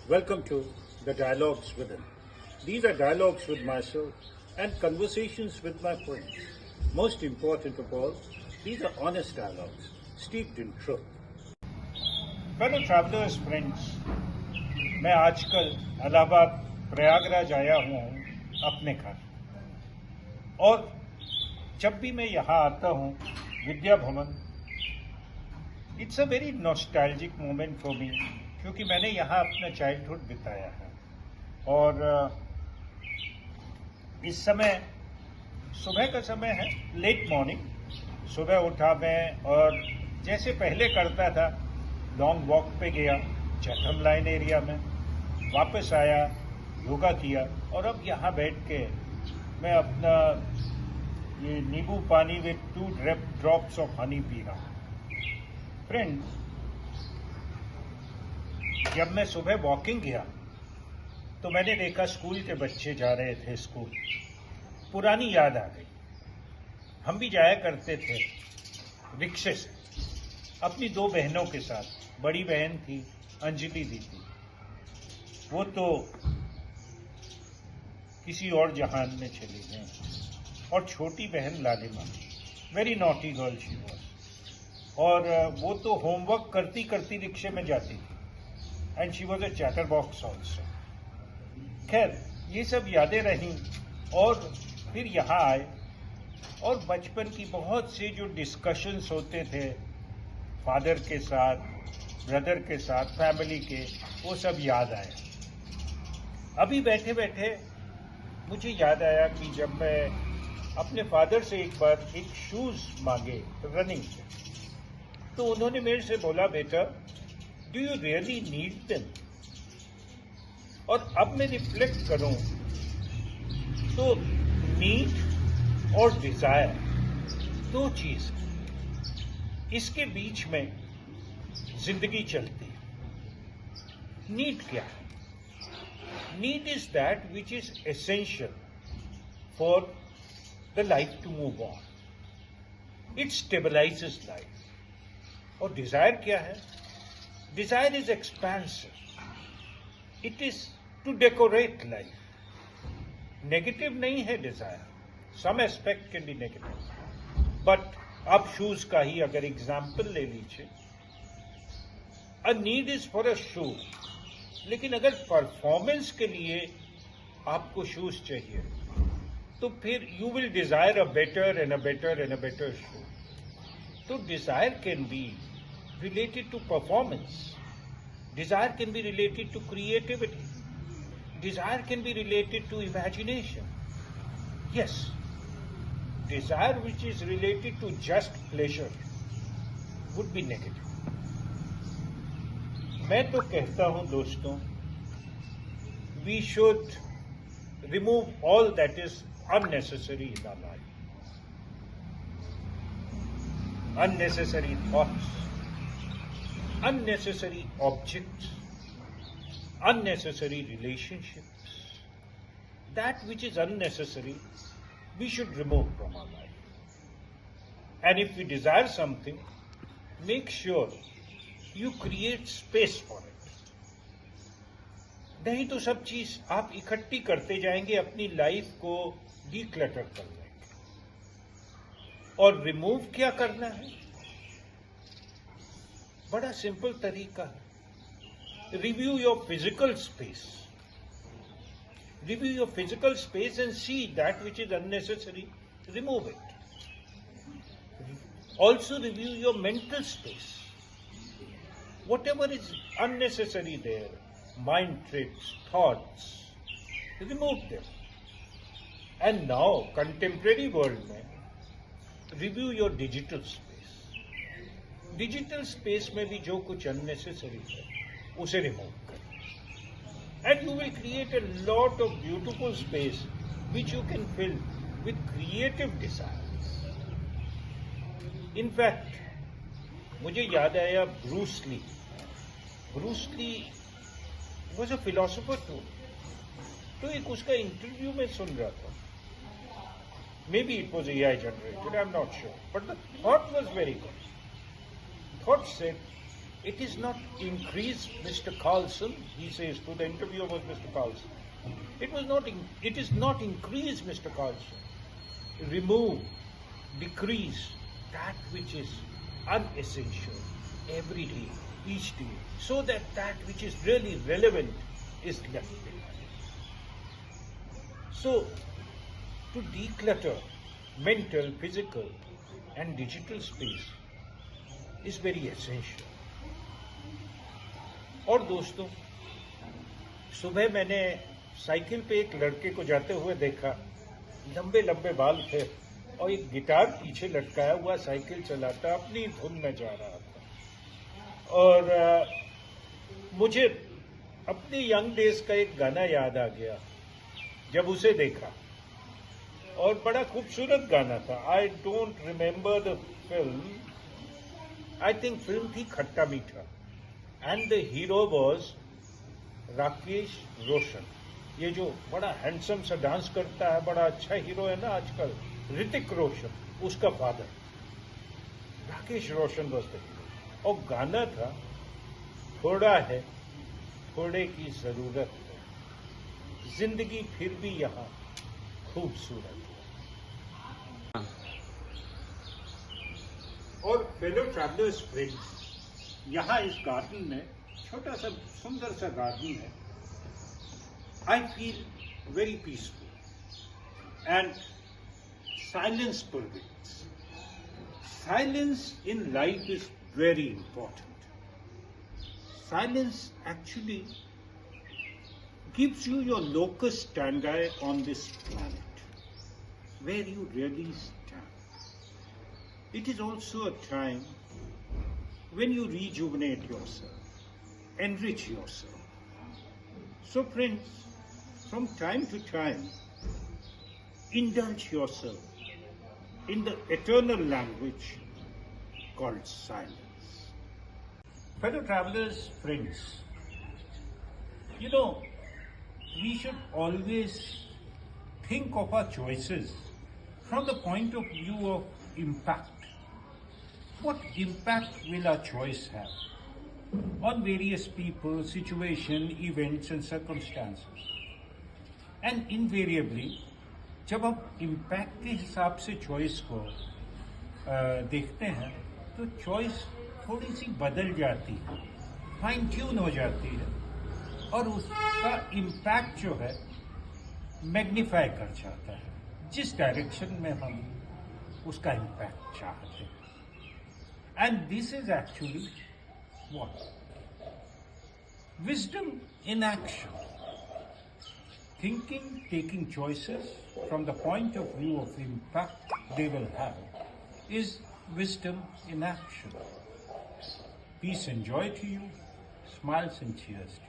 Welcome to the Dialogues Within. These are dialogues with myself and conversations with my friends. Most important of all, these are honest dialogues, steeped in truth. Fellow travelers, friends, मैं आजकल इलाहाबाद प्रयागराज आया हूँ अपने घर, और जब भी मैं यहाँ आता हूँ Vidya Bhavan, it's a very nostalgic moment for me, क्योंकि मैंने यहाँ अपना चाइल्डहुड बिताया है। और इस समय सुबह का समय है, लेट मॉर्निंग। सुबह उठा मैं और जैसे पहले करता था, लॉन्ग वॉक पे गया चैथम लाइन एरिया में, वापस आया, योगा किया, और अब यहाँ बैठ के मैं अपना ये नींबू पानी with 2 drops of honey P रहा हूँ। फ्रेंड्स, जब मैं सुबह वॉकिंग गया तो मैंने देखा स्कूल के बच्चे जा रहे थे स्कूल। पुरानी याद आ गई। हम भी जाया करते थे रिक्शे से अपनी 2 बहनों के साथ। बड़ी बहन थी अंजलि दीदी, वो तो किसी और जहान में चली गई, और छोटी बहन लालिमा, very naughty girl she was, और वो तो होमवर्क करती करती रिक्शे में जाती थी, and she was a chatter box also. खैर, ये सब यादें रहीं, और फिर यहाँ आए और बचपन की बहुत से जो डिस्कशंस होते थे फादर के साथ, ब्रदर के साथ, फैमिली के, वो सब याद आए। अभी बैठे बैठे मुझे याद आया कि जब मैं अपने फादर से एक बार एक शूज मांगे रनिंग के, तो उन्होंने मेरे से बोला, बेटा, do you really need them? और अब मैं रिफ्लेक्ट करूं तो नीड और डिजायर 2 चीज, इसके बीच में जिंदगी चलती है। नीड क्या है? Need is that which is essential for the life to move on. It stabilises life. और डिजायर क्या है? Desire is expansive. It is to decorate life. Negative नहीं है desire. Some aspect can be negative. But आप shoes का ही अगर example ले लीजिए, a need is for a shoe. लेकिन अगर performance के लिए आपको shoes चाहिए, तो फिर you will desire a better and a better and a better shoe. तो desire can be related to performance. Desire can be related to creativity. Desire can be related to imagination. Yes, desire which is related to just pleasure would be negative. मैं तो कहता हूं दोस्तों, we should remove all that is unnecessary in our life. Unnecessary thoughts, unnecessary objects, unnecessary relationships. That which is unnecessary, we should remove from our life. And if we desire something, make sure you create space for it. नहीं तो सब चीज आप इकट्ठी करते जाएंगे, अपनी life को डिक्लटर कर लेंगे। और रिमूव क्या करना है? बड़ा सिंपल तरीका है। Review your physical space. Review your physical space and see that which is unnecessary, remove it. Also review your mental space. Whatever is unnecessary there, mind tricks, thoughts, remove them. And now, contemporary world में, review your digital space. Digital space में भी जो कुछ unnecessary है, उसे remove करें, and you will create a lot of beautiful space which you can fill with creative desires. In fact मुझे याद आया Bruce Lee. Bruce Lee was a philosopher too. तो एक उसका इंटरव्यू में सुन रहा था, maybe it was AI generated, I'm not sure, but the thought was very good. Thought said It is not increase, Mr. Carlson, he says to the interviewer was Mr. Carlson. It is not increase, Mr. Carlson. Remove, decrease that which is unessential every day, each day, so that that which is really relevant is left behind. So, to declutter mental, physical and digital space is very essential. और दोस्तों, सुबह मैंने cycle पे एक लड़के को जाते हुए देखा, लंबे लंबे बाल थे और एक गिटार पीछे लटकाया हुआ साइकिल चलाता अपनी धुन में जा रहा था। और मुझे अपने यंग डेज का एक गाना याद आ गया जब उसे देखा, और बड़ा खूबसूरत गाना था। I don't remember the film, I think film थी Khatta Meetha, and the hero was Rakesh Roshan. ये जो बड़ा हैंडसम सा डांस करता है, बड़ा अच्छा हीरो है ना आजकल, ऋतिक रोशन, उसका father Rakesh Roshan was the hero. और गाना था, थोड़ा है थोड़े की जरूरत है, जिंदगी फिर भी यहाँ खूबसूरत है। और फेलो ट्रैवलर्स फ्रेंड्स, यहाँ इस गार्डन में, छोटा सा सुंदर सा गार्डन है, I feel very peaceful and silence pervades. Silence in life is very important. Silence actually gives you your locus standi on this planet, where you really stand. It is also a time when you rejuvenate yourself, enrich yourself. So friends, from time to time, indulge yourself in the eternal language called silence. Fellow travelers, friends, you know, we should always think of our choices from the point of view of impact. What impact will our choice have on various people, situation, events and circumstances? And invariably, जब हम impact के हिसाब से choice को देखते हैं, तो choice थोड़ी सी बदल जाती है, फाइन ट्यून हो जाती है, और उसका इम्पैक्ट जो है मैग्नीफाई कर जाता है, जिस डायरेक्शन में हम उसका इम्पैक्ट चाहते हैं। And this is actually what wisdom in action, thinking, taking choices from the point of view of impact they will have is wisdom in action. Peace and joy to you. Smiles and cheers to you.